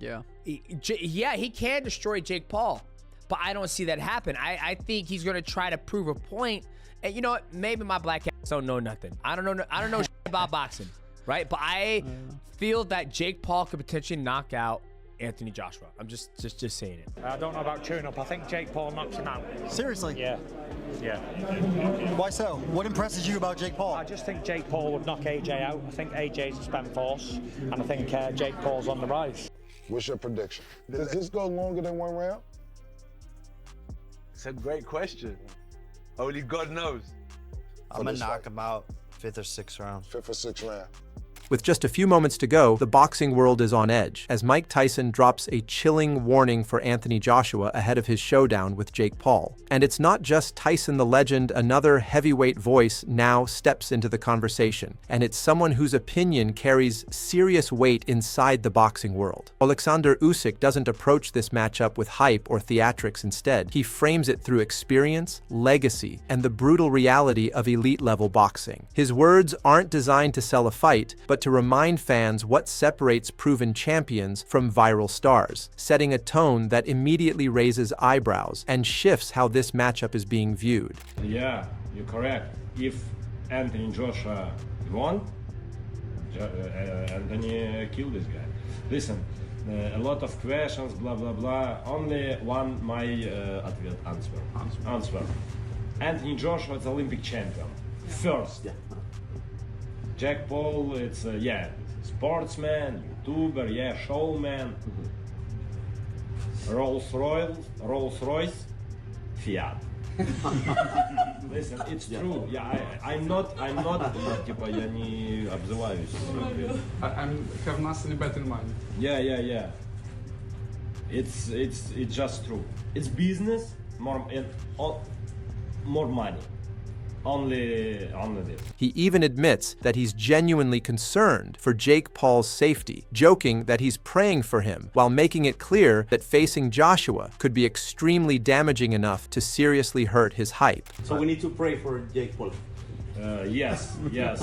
Yeah. Yeah, he can destroy Jake Paul, but I don't see that happen. I think he's going to try to prove a point. And you know what? Maybe my black ass don't know nothing. I don't know shit about boxing, right? But I feel that Jake Paul could potentially knock out Anthony Joshua. I'm just saying it. I don't know about chewing up. I think Jake Paul knocks him out. Seriously? Yeah. Yeah. Why so? What impresses you about Jake Paul? I just think Jake Paul would knock AJ out. I think AJ's a spam force, and I think Jake Paul's on the rise. What's your prediction? Does this go longer than 1 round? It's a great question. Only God knows. I'm gonna knock him out 5th or 6th round. 5th or 6th round. With just a few moments to go, the boxing world is on edge as Mike Tyson drops a chilling warning for Anthony Joshua ahead of his showdown with Jake Paul. And it's not just Tyson the legend, another heavyweight voice now steps into the conversation. And it's someone whose opinion carries serious weight inside the boxing world. Alexander Usyk doesn't approach this matchup with hype or theatrics instead. He frames it through experience, legacy, and the brutal reality of elite-level boxing. His words aren't designed to sell a fight, but to remind fans what separates proven champions from viral stars, setting a tone that immediately raises eyebrows and shifts how this matchup is being viewed. Yeah, you're correct. If Anthony Joshua won, Anthony killed this guy. Listen, a lot of questions, blah, blah, blah. Only one my answer. Anthony Joshua is Olympic champion. First. Jake Paul, it's sportsman, YouTuber, showman. Rolls Royce, Fiat. Listen, it's true. Yeah, I'm not. Типа я не обзываюсь. I have nothing better in mind. Yeah. It's just true. It's business, more money. Only this. He even admits that he's genuinely concerned for Jake Paul's safety, joking that he's praying for him, while making it clear that facing Joshua could be extremely damaging enough to seriously hurt his hype. So we need to pray for Jake Paul. Yes.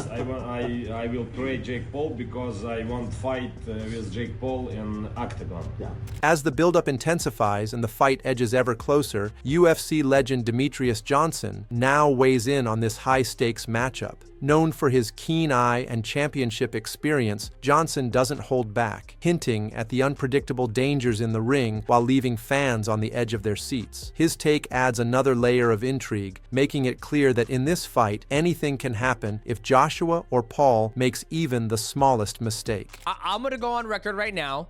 I will pray Jake Paul because I want fight with Jake Paul in octagon. Yeah. As the buildup intensifies and the fight edges ever closer, UFC legend Demetrius Johnson now weighs in on this high-stakes matchup. Known for his keen eye and championship experience, Johnson doesn't hold back, hinting at the unpredictable dangers in the ring while leaving fans on the edge of their seats. His take adds another layer of intrigue, making it clear that in this fight, anything can happen if Joshua or Paul makes even the smallest mistake. I'm going to go on record right now,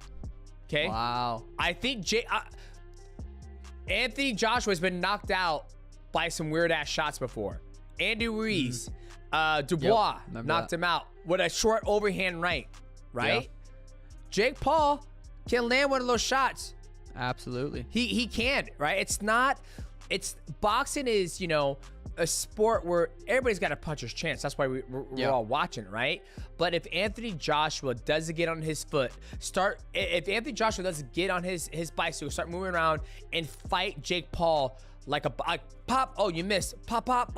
okay? Wow. I think Anthony Joshua has been knocked out by some weird-ass shots before. Andy Ruiz, Dubois knocked him out with a short overhand right? Yeah. Jake Paul can land one of those shots. Absolutely. He can, right? It's boxing is, a sport where everybody's got a puncher's chance. That's why we're all watching, right? But if Anthony Joshua doesn't get on his foot, if Anthony Joshua doesn't get on his bicycle, start moving around and fight Jake Paul like pop, oh, you missed, pop,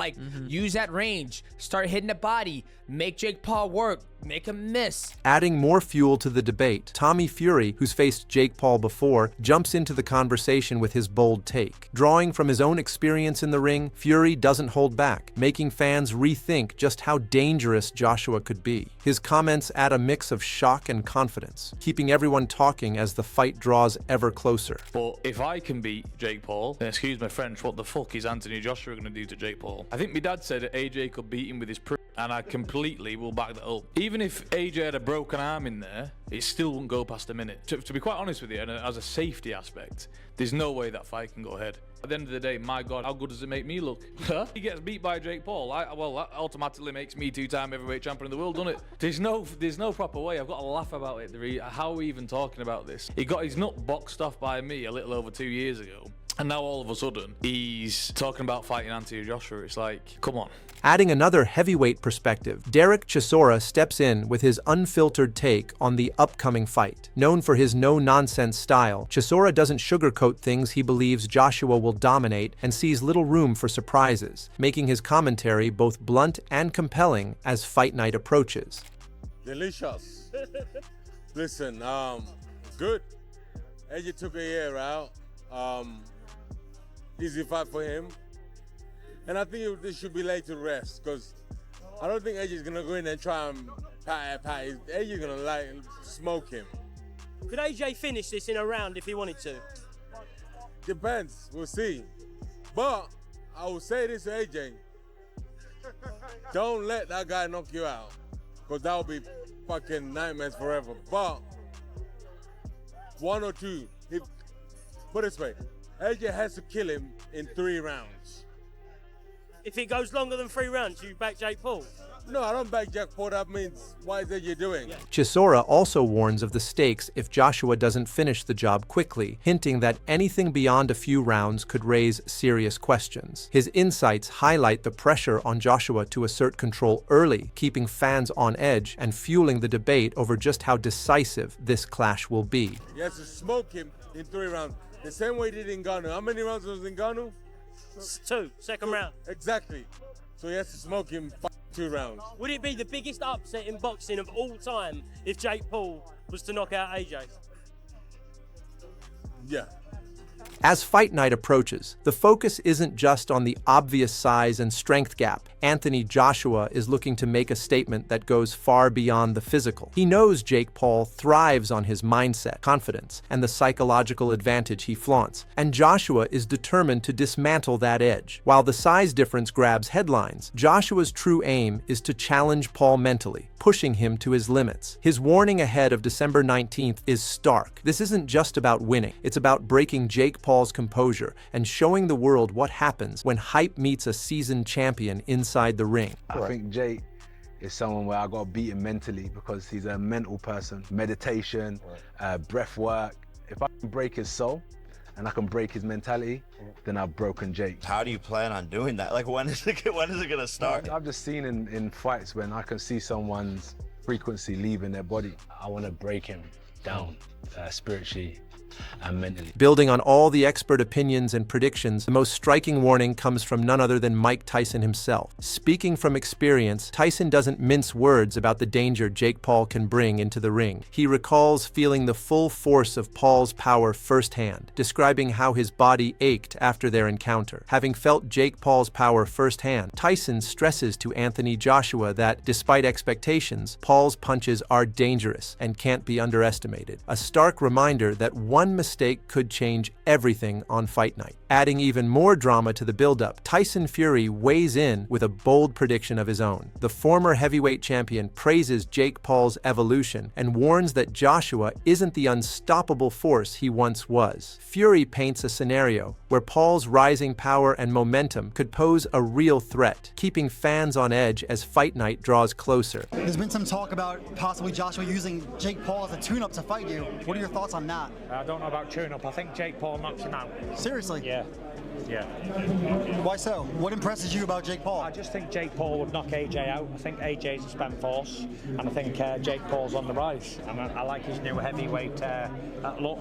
use that range, start hitting the body, make Jake Paul work, make him miss. Adding more fuel to the debate, Tommy Fury, who's faced Jake Paul before, jumps into the conversation with his bold take. Drawing from his own experience in the ring, Fury doesn't hold back, making fans rethink just how dangerous Joshua could be. His comments add a mix of shock and confidence, keeping everyone talking as the fight draws ever closer. But if I can beat Jake Paul, then excuse my French, what the fuck is Anthony Joshua going to do to Jake Paul? I think my dad said that AJ could beat him with his and I completely will back that up. Even if AJ had a broken arm in there, it still wouldn't go past a minute. To be quite honest with you, and as a safety aspect, there's no way that fight can go ahead. At the end of the day, my God, how good does it make me look? He gets beat by Jake Paul. Well, that automatically makes me two-time heavyweight champion of the world, doesn't it? There's no proper way. I've got to laugh about it. How are we even talking about this? He got his nut boxed off by me a little over 2 years ago. And now all of a sudden, he's talking about fighting Anthony Joshua. It's like, come on. Adding another heavyweight perspective, Derek Chisora steps in with his unfiltered take on the upcoming fight. Known for his no-nonsense style, Chisora doesn't sugarcoat things he believes Joshua will dominate and sees little room for surprises, making his commentary both blunt and compelling as fight night approaches. Delicious. Listen, good. AJ took a year out. Easy fight for him. And I think this should be laid to rest because I don't think AJ's going to go in and try and pat. AJ's going to smoke him. Could AJ finish this in a round if he wanted to? Depends. We'll see. But I will say this to AJ. Don't let that guy knock you out because that will be fucking nightmares forever. But one or two, put it this way, AJ has to kill him in 3 rounds. If it goes longer than 3 rounds, you back Jake Paul? No, I don't back Jake Paul. That means, why is AJ doing? Chisora also warns of the stakes if Joshua doesn't finish the job quickly, hinting that anything beyond a few rounds could raise serious questions. His insights highlight the pressure on Joshua to assert control early, keeping fans on edge and fueling the debate over just how decisive this clash will be. He has to smoke him in 3 rounds. The same way he did in Ngannou. How many rounds was Ngannou? 2, second round. Exactly. So he has to smoke him 2 rounds. Would it be the biggest upset in boxing of all time if Jake Paul was to knock out AJ? Yeah. As fight night approaches, the focus isn't just on the obvious size and strength gap. Anthony Joshua is looking to make a statement that goes far beyond the physical. He knows Jake Paul thrives on his mindset, confidence, and the psychological advantage he flaunts, and Joshua is determined to dismantle that edge. While the size difference grabs headlines, Joshua's true aim is to challenge Paul mentally, pushing him to his limits. His warning ahead of December 19th is stark. This isn't just about winning, it's about breaking Jake Paul's composure and showing the world what happens when hype meets a seasoned champion inside the ring. I think Jake is someone where I got to beat him mentally because he's a mental person. Meditation, breath work. If I can break his soul and I can break his mentality, then I've broken Jake. How do you plan on doing that? Like, when is it gonna start? I've just seen in fights when I can see someone's frequency leaving their body. I want to break him down spiritually and mentally. Building on all the expert opinions and predictions, the most striking warning comes from none other than Mike Tyson himself. Speaking from experience, Tyson doesn't mince words about the danger Jake Paul can bring into the ring. He recalls feeling the full force of Paul's power firsthand, describing how his body ached after their encounter. Having felt Jake Paul's power firsthand, Tyson stresses to Anthony Joshua that, despite expectations, Paul's punches are dangerous and can't be underestimated. A stark reminder that one mistake could change everything on fight night. Adding even more drama to the buildup, Tyson Fury weighs in with a bold prediction of his own. The former heavyweight champion praises Jake Paul's evolution and warns that Joshua isn't the unstoppable force he once was. Fury paints a scenario where Paul's rising power and momentum could pose a real threat, keeping fans on edge as fight night draws closer. There's been some talk about possibly Joshua using Jake Paul as a tune-up to fight you. What are your thoughts on that? I don't know about tune-up. I think Jake Paul knocks him out. Seriously? Yeah. Yeah. Why so? What impresses you about Jake Paul? I just think Jake Paul would knock AJ out. I think AJ's a spent force, and I think Jake Paul's on the rise. And I like his new heavyweight look.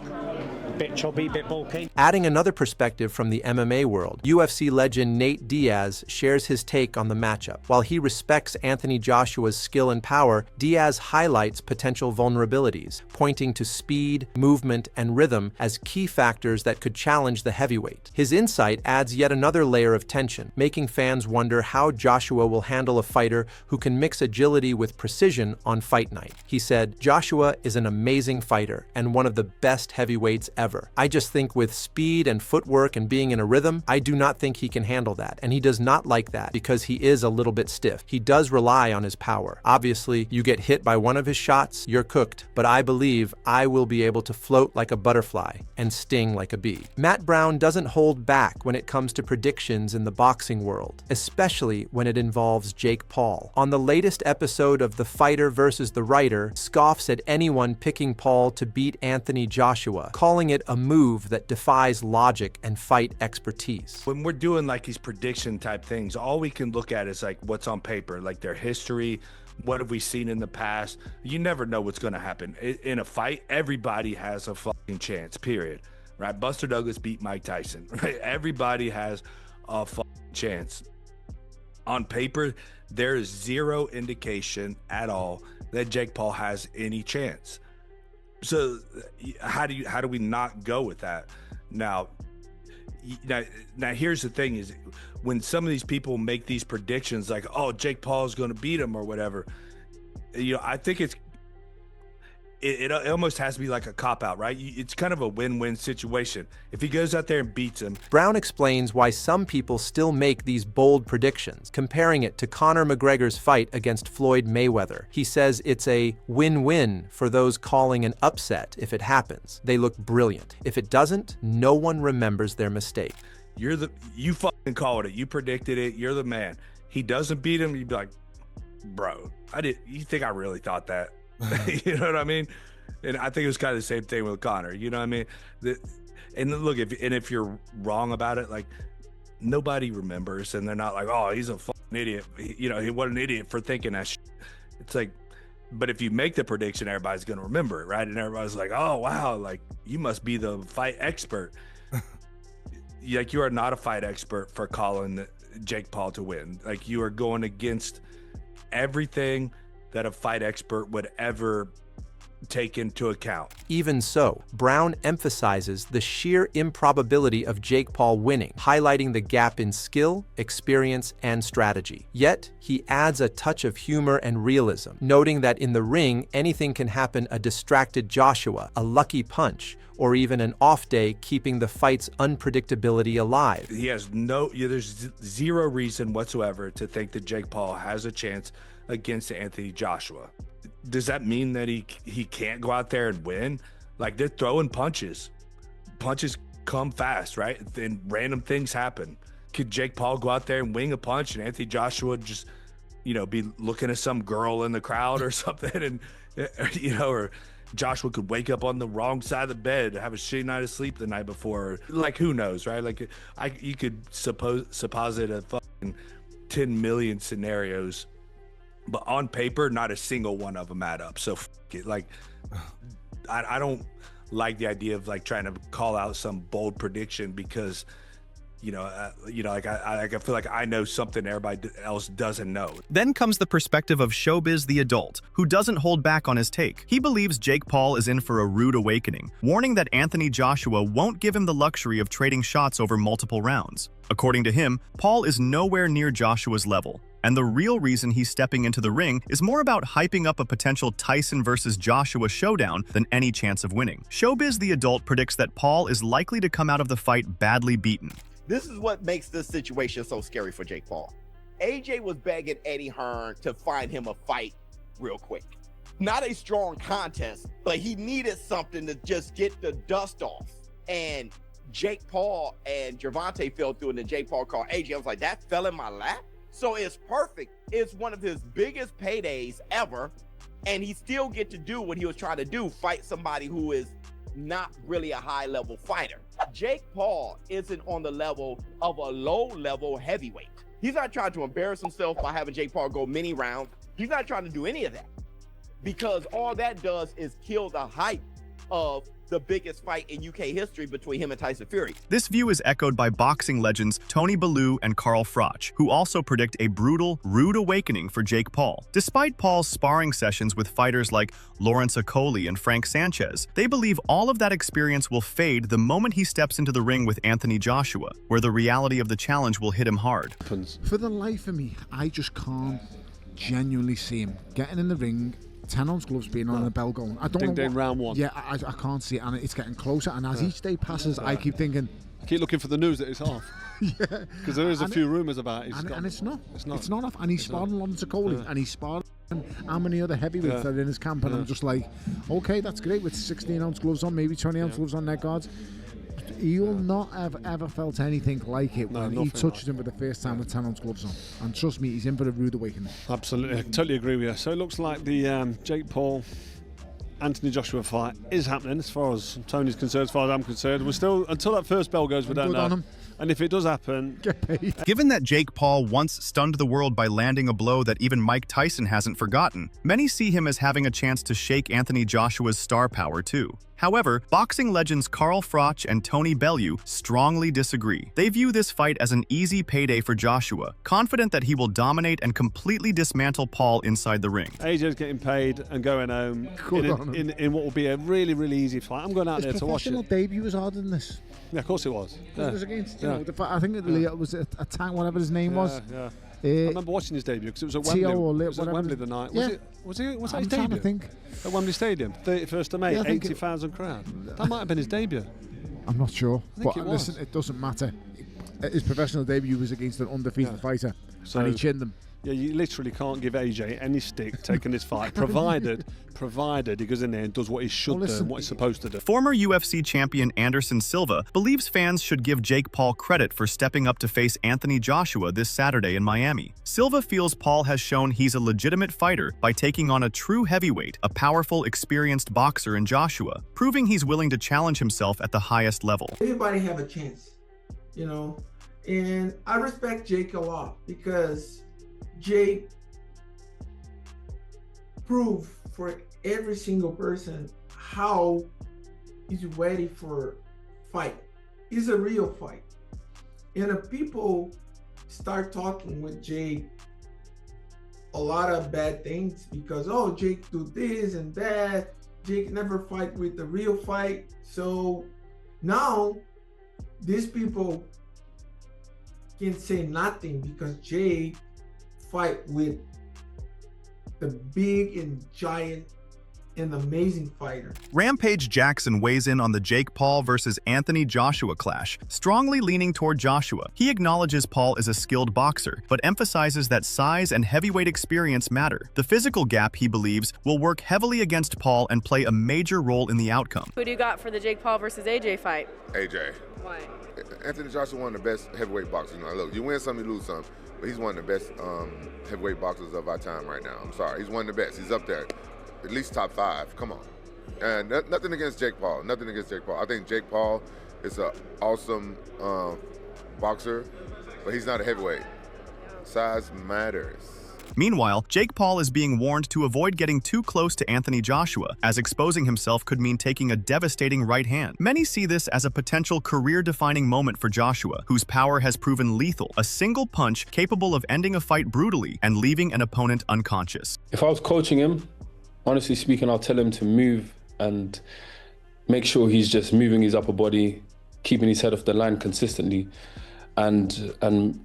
Bit chubby, bit bulky. Adding another perspective from the MMA world, UFC legend Nate Diaz shares his take on the matchup. While he respects Anthony Joshua's skill and power, Diaz highlights potential vulnerabilities, pointing to speed, movement, and rhythm as key factors that could challenge the heavyweight. His insight adds yet another layer of tension, making fans wonder how Joshua will handle a fighter who can mix agility with precision on fight night. He said, "Joshua is an amazing fighter and one of the best heavyweights ever. I just think with speed and footwork and being in a rhythm, I do not think he can handle that, and he does not like that because he is a little bit stiff. He does rely on his power. Obviously, you get hit by one of his shots, you're cooked, but I believe I will be able to float like a butterfly and sting like a bee." Matt Brown doesn't hold back when it comes to predictions in the boxing world, especially when it involves Jake Paul. On the latest episode of The Fighter versus the Writer, scoffs at anyone picking Paul to beat Anthony Joshua, calling it a move that defies logic and fight expertise. When we're doing like these prediction type things, all we can look at is like what's on paper, like their history. What have we seen in the past? You never know what's going to happen. In a fight, everybody has a fucking chance, period. Right? Buster Douglas beat Mike Tyson. Right? Everybody has a fucking chance. On paper, there is zero indication at all that Jake Paul has any chance. So how do we not go with that? Now here's the thing is when some of these people make these predictions like, oh, Jake Paul is going to beat him or whatever, I think it almost has to be like a cop-out, right? It's kind of a win-win situation. If he goes out there and beats him. Brown explains why some people still make these bold predictions, comparing it to Conor McGregor's fight against Floyd Mayweather. He says it's a win-win for those calling an upset if it happens. They look brilliant. If it doesn't, no one remembers their mistake. You fucking called it. You predicted it. You're the man. He doesn't beat him, you'd be like, bro, you think I really thought that? You know what I mean? And I think it was kind of the same thing with Conor. You know what I mean? And look, if you're wrong about it, like nobody remembers, and they're not like, oh, he's a fucking idiot. He wasn't an idiot for thinking that shit. It's like, but if you make the prediction, everybody's gonna remember it, right? And everybody's like, oh wow, like you must be the fight expert. Like you are not a fight expert for calling Jake Paul to win. Like you are going against everything that a fight expert would ever take into account. Even so, Brown emphasizes the sheer improbability of Jake Paul winning, highlighting the gap in skill, experience, and strategy. Yet, he adds a touch of humor and realism, noting that in the ring, anything can happen: a distracted Joshua, a lucky punch, or even an off day, keeping the fight's unpredictability alive. He has there's zero reason whatsoever to think that Jake Paul has a chance against Anthony Joshua. Does that mean that he can't go out there and win? Like they're throwing punches. Punches come fast, right? And random things happen. Could Jake Paul go out there and wing a punch and Anthony Joshua just, be looking at some girl in the crowd or something, and or Joshua could wake up on the wrong side of the bed, have a shitty night of sleep the night before. Like who knows, right? Like you could supposit a fucking 10 million scenarios. But on paper, not a single one of them add up. So, like, I don't like the idea of like trying to call out some bold prediction because, I feel like I know something everybody else doesn't know. Then comes the perspective of Showbiz the adult, who doesn't hold back on his take. He believes Jake Paul is in for a rude awakening, warning that Anthony Joshua won't give him the luxury of trading shots over multiple rounds. According to him, Paul is nowhere near Joshua's level, and the real reason he's stepping into the ring is more about hyping up a potential Tyson versus Joshua showdown than any chance of winning. Showbiz the adult predicts that Paul is likely to come out of the fight badly beaten. This is what makes this situation so scary for Jake Paul. AJ was begging Eddie Hearn to find him a fight real quick. Not a strong contest, but he needed something to just get the dust off. And Jake Paul and Gervonta fell through, and then Jake Paul called AJ. I was like, that fell in my lap? So it's perfect. It's one of his biggest paydays ever, and he still get to do what he was trying to do, fight somebody who is not really a high-level fighter. Jake Paul isn't on the level of a low-level heavyweight. He's not trying to embarrass himself by having Jake Paul go many rounds. He's not trying to do any of that, because all that does is kill the hype of the biggest fight in UK history between him and Tyson Fury. This view is echoed by boxing legends Tony Bellew and Carl Froch, who also predict a brutal, rude awakening for Jake Paul. Despite Paul's sparring sessions with fighters like Lawrence Okolie and Frank Sanchez, they believe all of that experience will fade the moment he steps into the ring with Anthony Joshua, where the reality of the challenge will hit him hard. For the life of me, I just can't genuinely see him getting in the ring, 10-ounce gloves being on, and the bell going. I don't know what, round one. Yeah, I can't see it, and it's getting closer. And as each day passes, I keep thinking. Keep looking for the news that it's off. Yeah, because there is a few rumours about it. And it's not. It's not off. And he's sparring Lawrence Okolie, and he's sparring how many other heavyweights that are in his camp. And I'm just like, okay, that's great with 16-ounce gloves on, maybe 20-ounce gloves on, neck guards. You'll not have ever felt anything like it when he touches him for the first time with 10-ounce gloves on. And trust me, he's in for a rude awakening. Absolutely, I totally agree with you. So it looks like the Jake Paul Anthony Joshua fight is happening, as far as Tony's concerned, as far as I'm concerned. We're still, until that first bell goes, we don't know. And if it does happen, get paid. Given that Jake Paul once stunned the world by landing a blow that even Mike Tyson hasn't forgotten, many see him as having a chance to shake Anthony Joshua's star power too. However, boxing legends Carl Froch and Tony Bellew strongly disagree. They view this fight as an easy payday for Joshua, confident that he will dominate and completely dismantle Paul inside the ring. AJ's getting paid and going home in what will be a really, really easy fight. I'm going out there to watch it. His professional debut was harder than this. Yeah, of course it was. Yeah. It was against, you know, I think it was a tank, whatever his name was. Yeah. I remember watching his debut because it was at Wembley. It was at Wembley the night. Yeah. Was that his I'm debut? trying to think. At Wembley Stadium, 31st of May, 80,000 crowd. That might have been his debut. I'm not sure. I think but it was. Listen, it doesn't matter. His professional debut was against an undefeated fighter, and he chinned him. Yeah, you literally can't give AJ any stick taking this fight, provided he goes in there and does what he should do and what he's supposed to do. Former UFC champion Anderson Silva believes fans should give Jake Paul credit for stepping up to face Anthony Joshua this Saturday in Miami. Silva feels Paul has shown he's a legitimate fighter by taking on a true heavyweight, a powerful, experienced boxer in Joshua, proving he's willing to challenge himself at the highest level. Everybody have a chance, you know, and I respect Jake a lot because Jake proved for every single person how he's ready for fight. It's a real fight. And if people start talking with Jake a lot of bad things because, oh, Jake do this and that, Jake never fight with the real fight. So now these people can say nothing because Jake fight with the big and giant and amazing fighter. Rampage Jackson weighs in on the Jake Paul versus Anthony Joshua clash, strongly leaning toward Joshua. He acknowledges Paul is a skilled boxer, but emphasizes that size and heavyweight experience matter. The physical gap, he believes, will work heavily against Paul and play a major role in the outcome. Who do you got for the Jake Paul versus AJ fight? AJ. Why? Anthony Joshua, one of the best heavyweight boxers. You know, look, you win some, you lose some, but he's one of the best heavyweight boxers of our time right now. I'm sorry, he's one of the best. He's up there, at least top 5. Come on. And nothing against Jake Paul. Nothing against Jake Paul. I think Jake Paul is an awesome boxer, but he's not a heavyweight. Size matters. Meanwhile, Jake Paul is being warned to avoid getting too close to Anthony Joshua, as exposing himself could mean taking a devastating right hand. Many see this as a potential career-defining moment for Joshua, whose power has proven lethal, a single punch capable of ending a fight brutally and leaving an opponent unconscious. If I was coaching him, honestly speaking, I'll tell him to move and make sure he's just moving his upper body, keeping his head off the line consistently, and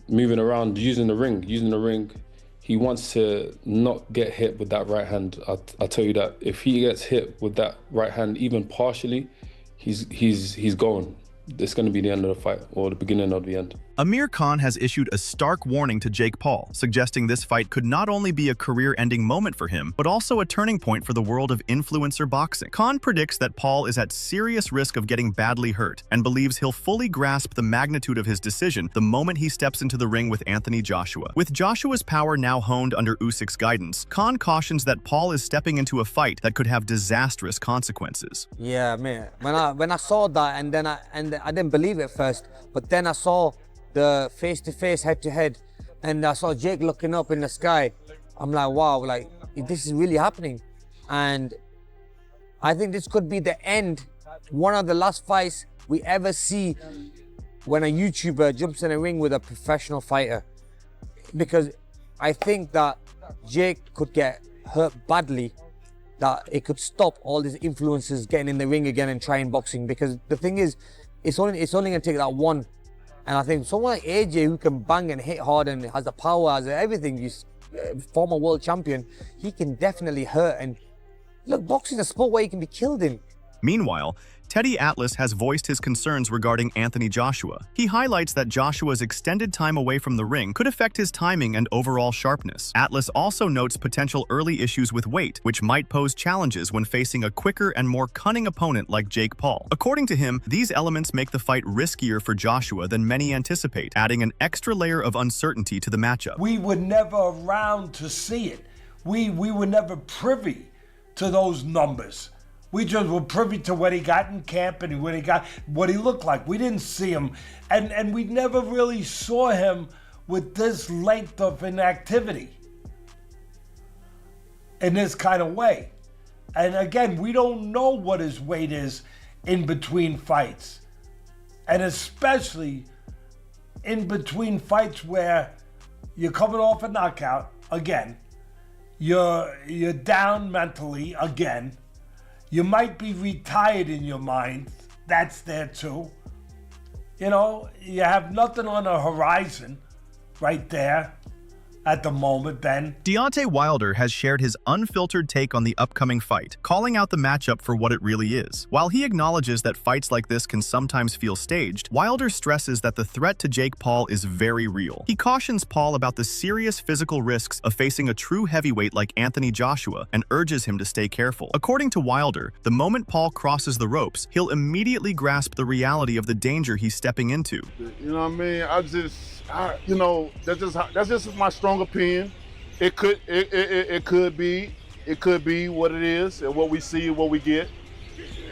moving around, using the ring. He wants to not get hit with that right hand. I'll tell you that if he gets hit with that right hand, even partially, he's gone. It's going to be the end of the fight or the beginning of the end. Amir Khan has issued a stark warning to Jake Paul, suggesting this fight could not only be a career-ending moment for him, but also a turning point for the world of influencer boxing. Khan predicts that Paul is at serious risk of getting badly hurt and believes he'll fully grasp the magnitude of his decision the moment he steps into the ring with Anthony Joshua. With Joshua's power now honed under Usyk's guidance, Khan cautions that Paul is stepping into a fight that could have disastrous consequences. Yeah, man. When I saw that, and I didn't believe it first, but then I saw the face-to-face, head-to-head, and I saw Jake looking up in the sky. I'm like, wow, like, this is really happening. And I think this could be the end, one of the last fights we ever see when a YouTuber jumps in a ring with a professional fighter. Because I think that Jake could get hurt badly, that it could stop all these influencers getting in the ring again and trying boxing. Because the thing is, it's only gonna take that one. And I think someone like AJ, who can bang and hit hard and has the power, has everything, he's former world champion, he can definitely hurt. And look, boxing is a sport where you can be killed in. Meanwhile, Teddy Atlas has voiced his concerns regarding Anthony Joshua. He highlights that Joshua's extended time away from the ring could affect his timing and overall sharpness. Atlas also notes potential early issues with weight, which might pose challenges when facing a quicker and more cunning opponent like Jake Paul. According to him, these elements make the fight riskier for Joshua than many anticipate, adding an extra layer of uncertainty to the matchup. We were never around to see it. We were never privy to those numbers. We just were privy to what he got in camp and what he looked like. We didn't see him, and we never really saw him with this length of inactivity in this kind of way. And again, we don't know what his weight is in between fights. And especially in between fights where you're coming off a knockout, again, you're down mentally, again. You might be retired in your mind. That's there too. You know, you have nothing on the horizon right there at the moment, Ben. Deontay Wilder has shared his unfiltered take on the upcoming fight, calling out the matchup for what it really is. While he acknowledges that fights like this can sometimes feel staged, Wilder stresses that the threat to Jake Paul is very real. He cautions Paul about the serious physical risks of facing a true heavyweight like Anthony Joshua and urges him to stay careful. According to Wilder, the moment Paul crosses the ropes, he'll immediately grasp the reality of the danger he's stepping into. You know what I mean? You know, that's just my strong opinion. It could be what it is and what we see and what we get.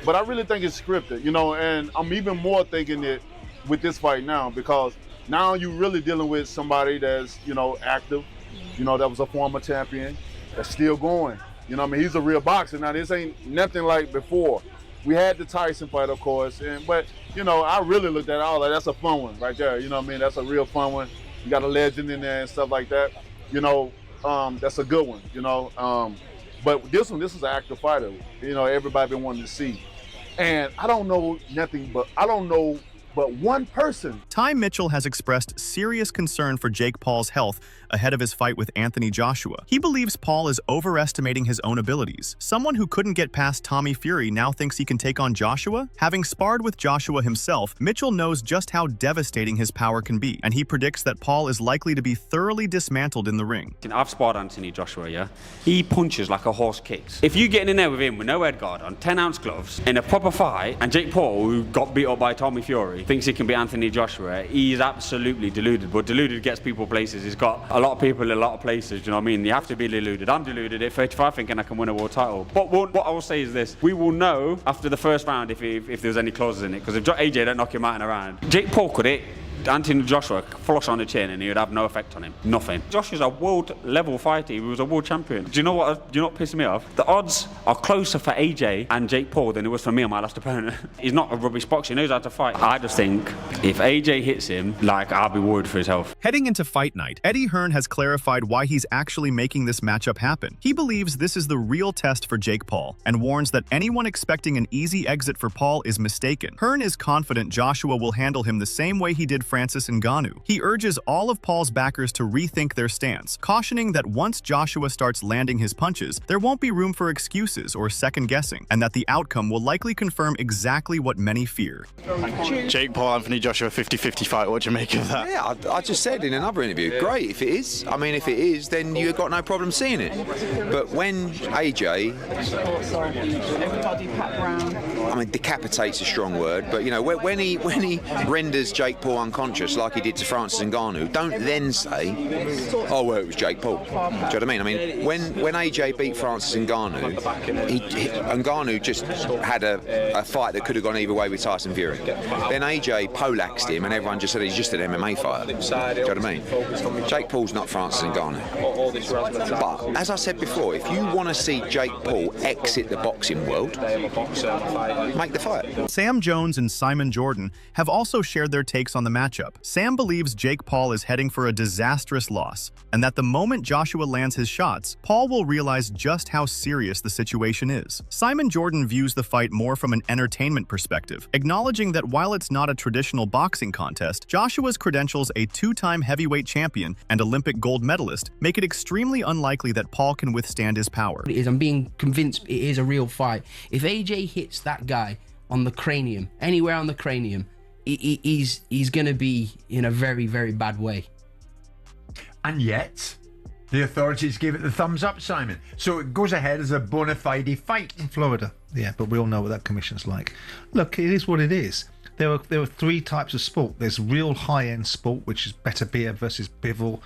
But I really think it's scripted, you know, and I'm even more thinking it with this fight now, because now you're really dealing with somebody that's, you know, active, you know, that was a former champion, that's still going. You know what I mean? He's a real boxer. Now, this ain't nothing like before. We had the Tyson fight, of course, but you know, I really looked at all that. That's a fun one right there. You know what I mean? That's a real fun one. You got a legend in there and stuff like that. You know, that's a good one. You know, but this is an active fighter. You know, everybody been wanting to see, and I don't know but one person. Ty Mitchell has expressed serious concern for Jake Paul's health ahead of his fight with Anthony Joshua. He believes Paul is overestimating his own abilities. Someone who couldn't get past Tommy Fury now thinks he can take on Joshua? Having sparred with Joshua himself, Mitchell knows just how devastating his power can be, and he predicts that Paul is likely to be thoroughly dismantled in the ring. I've sparred Anthony Joshua, yeah? He punches like a horse kicks. If you get in there with him with no head guard on 10-ounce gloves in a proper fight, and Jake Paul, who got beat up by Tommy Fury, thinks he can be Anthony Joshua, he's absolutely deluded. But deluded gets people places. He's got a lot of people in a lot of places, you know what I mean? You have to be deluded. I'm deluded at 35 thinking I can win a world title. But what I will say is this: we will know after the first round if there's any clauses in it, because if AJ don't knock him out in a round, Jake Paul could hit Anthony Joshua flush on the chin and he would have no effect on him. Nothing. Joshua's a world level fighter. He was a world champion. Do you know what pisses me off? The odds are closer for AJ and Jake Paul than it was for me and my last opponent. He's not a rubbish boxer. He knows how to fight. I just think if AJ hits him, I'll be worried for his health. Heading into fight night, Eddie Hearn has clarified why he's actually making this matchup happen. He believes this is the real test for Jake Paul and warns that anyone expecting an easy exit for Paul is mistaken. Hearn is confident Joshua will handle him the same way he did Francis Ngannou. He urges all of Paul's backers to rethink their stance, cautioning that once Joshua starts landing his punches, there won't be room for excuses or second guessing, and that the outcome will likely confirm exactly what many fear. Jake Paul, Anthony Joshua 50-50 fight, what do you make of that? Yeah, I just said in another interview, great if it is. I mean, if it is, then you've got no problem seeing it. But when AJ, I mean, decapitate's a strong word, but you know, when he renders Jake Paul unconscious like he did to Francis Ngannou, don't then say, oh well, it was Jake Paul. Do you know what I mean? I mean, when AJ beat Francis Ngannou, Ngannou just had a fight that could have gone either way with Tyson Fury. Then AJ poleaxed him and everyone just said he's just an MMA fighter. Do you know what I mean? Jake Paul's not Francis Ngannou. But as I said before, if you want to see Jake Paul exit the boxing world, make the fight. Sam Jones and Simon Jordan have also shared their takes on the matchup. Sam believes Jake Paul is heading for a disastrous loss, and that the moment Joshua lands his shots, Paul will realize just how serious the situation is. Simon Jordan views the fight more from an entertainment perspective, acknowledging that while it's not a traditional boxing contest, Joshua's credentials, a two-time heavyweight champion and Olympic gold medalist, make it extremely unlikely that Paul can withstand his power. I'm being convinced it is a real fight. If AJ hits that guy on the cranium, anywhere on the cranium, he's going to be in a very, very bad way. And yet, the authorities give it the thumbs up, Simon. So it goes ahead as a bona fide fight. In Florida, yeah, but we all know what that commission's like. Look, it is what it is. There are three types of sport. There's real high-end sport, which is Better Beer versus Bivol.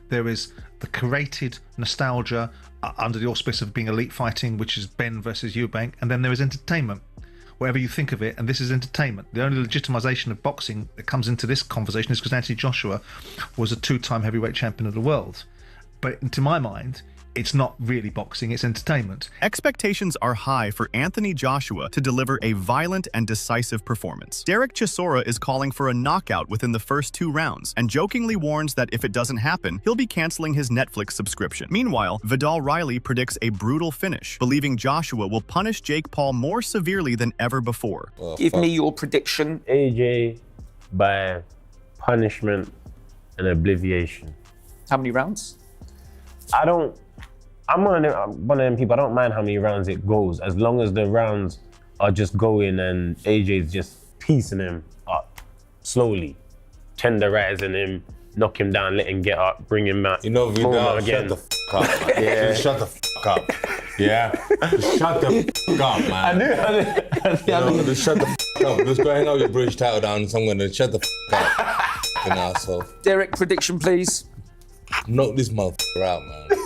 There is the curated nostalgia under the auspice of being elite fighting, which is Ben versus Eubank. And then there is entertainment. Whatever you think of it, and this is entertainment. The only legitimization of boxing that comes into this conversation is because Anthony Joshua was a two-time heavyweight champion of the world. But to my mind, it's not really boxing, it's entertainment. Expectations are high for Anthony Joshua to deliver a violent and decisive performance. Derek Chisora is calling for a knockout within the first 2 rounds and jokingly warns that if it doesn't happen, he'll be canceling his Netflix subscription. Meanwhile, Vidal Riley predicts a brutal finish, believing Joshua will punish Jake Paul more severely than ever before. Give me your prediction. AJ by punishment and obliviation. How many rounds? I'm one of them people, I don't mind how many rounds it goes, as long as the rounds are just going and AJ's just piecing him up slowly, tenderizing him, knock him down, let him get up, bring him out. You know, Vidal, shut the f*** up, man. Yeah. Shut the f*** up. Yeah? Just shut the f*** up, man. I knew. Just shut the f*** up. Just go hang out your British title down, so I'm going to shut the f*** up. You know, so. Derek, prediction, please. Knock this motherfucker out, man.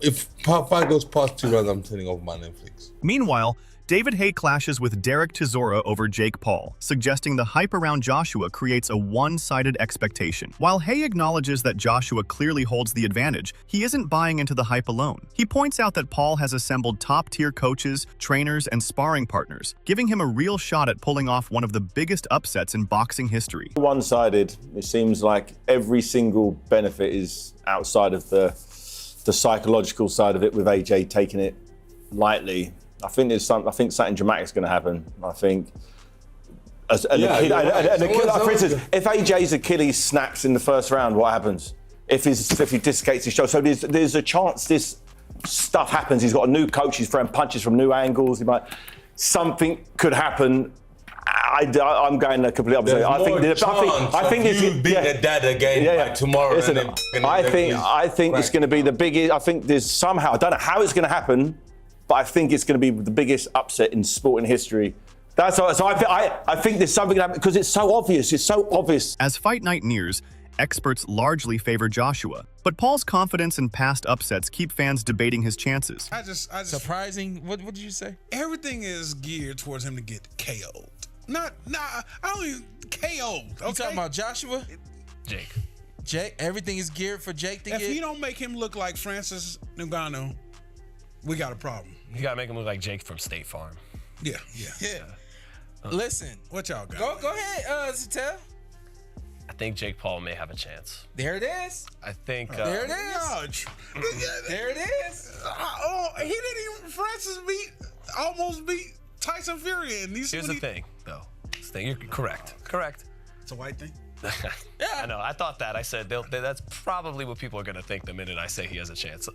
If part 5 goes past 2 rounds, I'm turning off my Netflix. Meanwhile, David Haye clashes with Derek Chisora over Jake Paul, suggesting the hype around Joshua creates a one-sided expectation. While Haye acknowledges that Joshua clearly holds the advantage, he isn't buying into the hype alone. He points out that Paul has assembled top-tier coaches, trainers, and sparring partners, giving him a real shot at pulling off one of the biggest upsets in boxing history. One-sided. It seems like every single benefit is outside of the psychological side of it, with AJ taking it lightly. I think something dramatic's going to happen. I think, for instance, if AJ's Achilles snaps in the first round, what happens? If he dislocates his shoulder, so there's a chance this stuff happens. He's got a new coach. He's throwing punches from new angles. Something could happen. I'm going the complete opposite. I think you beat the dad again by tomorrow. Listen, I think it's going to be the biggest. I think there's somehow, I don't know how it's going to happen, but I think it's going to be the biggest upset in sporting history. That's all. So I think there's something that, because it's so obvious. It's so obvious. As fight night nears, experts largely favor Joshua, but Paul's confidence in past upsets keep fans debating his chances. I just surprising. What did you say? Everything is geared towards him to get KO'd. I don't even KO'd. Okay? You talking about Joshua? Jake. Everything is geared for Jake to get. If you don't make him look like Francis Ngannou, we got a problem. You gotta make him look like Jake from State Farm. Yeah. Listen, what y'all got? Go ahead, Zatel. I think Jake Paul may have a chance. There it is. I think. There it is. There it is. He didn't even. Francis almost beat Tyson Fury. And here's the thing, though. You're correct. It's a white thing. Yeah. I know. I thought that. I said that's probably what people are gonna think the minute I say he has a chance.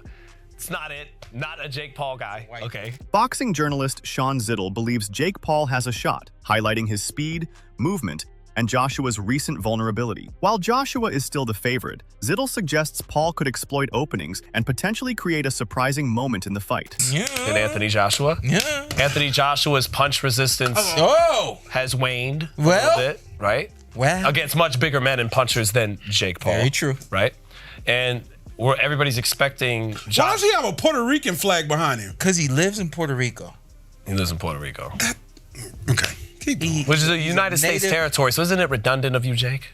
It's not it. Not a Jake Paul guy. Okay. Boxing journalist Sean Zittel believes Jake Paul has a shot, highlighting his speed, movement, and Joshua's recent vulnerability. While Joshua is still the favorite, Zittel suggests Paul could exploit openings and potentially create a surprising moment in the fight. Yeah. And Anthony Joshua? Yeah. Anthony Joshua's punch resistance has waned a little bit, right? Well. Against much bigger men and punchers than Jake Paul. Very true. Right? And everybody's expecting Why does he have a Puerto Rican flag behind him? Because he lives in Puerto Rico. He lives in Puerto Rico. Okay. Which is a United States territory, so isn't it redundant of you, Jake?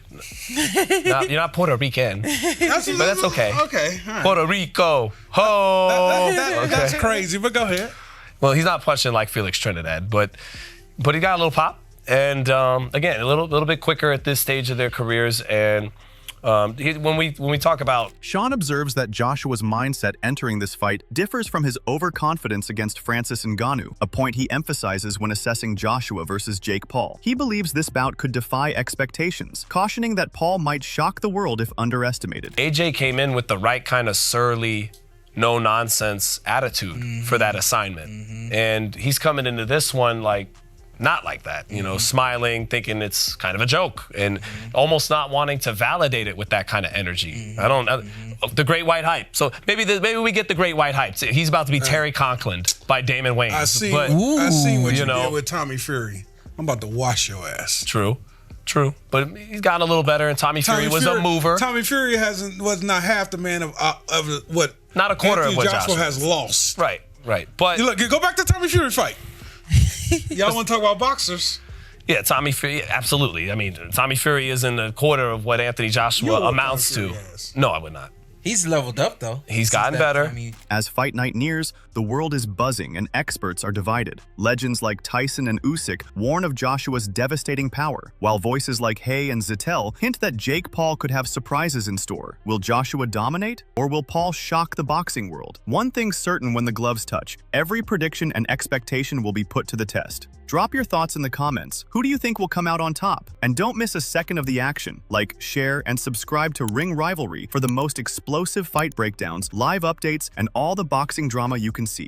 You're not Puerto Rican, but that's okay. Okay, all right. Puerto Rico, ho! That's crazy, but go ahead. Well, he's not punching like Felix Trinidad, but he got a little pop, and again, a little bit quicker at this stage of their careers, and when we talk about... Sean observes that Joshua's mindset entering this fight differs from his overconfidence against Francis Ngannou, a point he emphasizes when assessing Joshua versus Jake Paul. He believes this bout could defy expectations, cautioning that Paul might shock the world if underestimated. AJ came in with the right kind of surly, no-nonsense attitude for that assignment. And he's coming into this one not like that, smiling, thinking it's kind of a joke, and almost not wanting to validate it with that kind of energy. The Great White Hype. So maybe we get the Great White Hype. He's about to be Terry Conklin by Damon Wayans. I seen what you did with Tommy Fury. I'm about to wash your ass. True. But he's gotten a little better, and Tommy Fury was a mover. Tommy Fury was not half the man of what. Not a quarter Anthony of what Joshua has lost. Right. But look, go back to Tommy Fury fight. Y'all want to talk about boxers? Yeah, Tommy Fury, absolutely. I mean, Tommy Fury isn't a quarter of what Anthony Joshua amounts to. No, I would not. He's leveled up though. He's gotten better. As fight night nears, the world is buzzing and experts are divided. Legends like Tyson and Usyk warn of Joshua's devastating power, while voices like Hay and Zettel hint that Jake Paul could have surprises in store. Will Joshua dominate, or will Paul shock the boxing world? One thing's certain when the gloves touch: every prediction and expectation will be put to the test. Drop your thoughts in the comments. Who do you think will come out on top? And don't miss a second of the action. Like, share, and subscribe to Ring Rivalry for the most explosive fight breakdowns, live updates, and all the boxing drama you can see.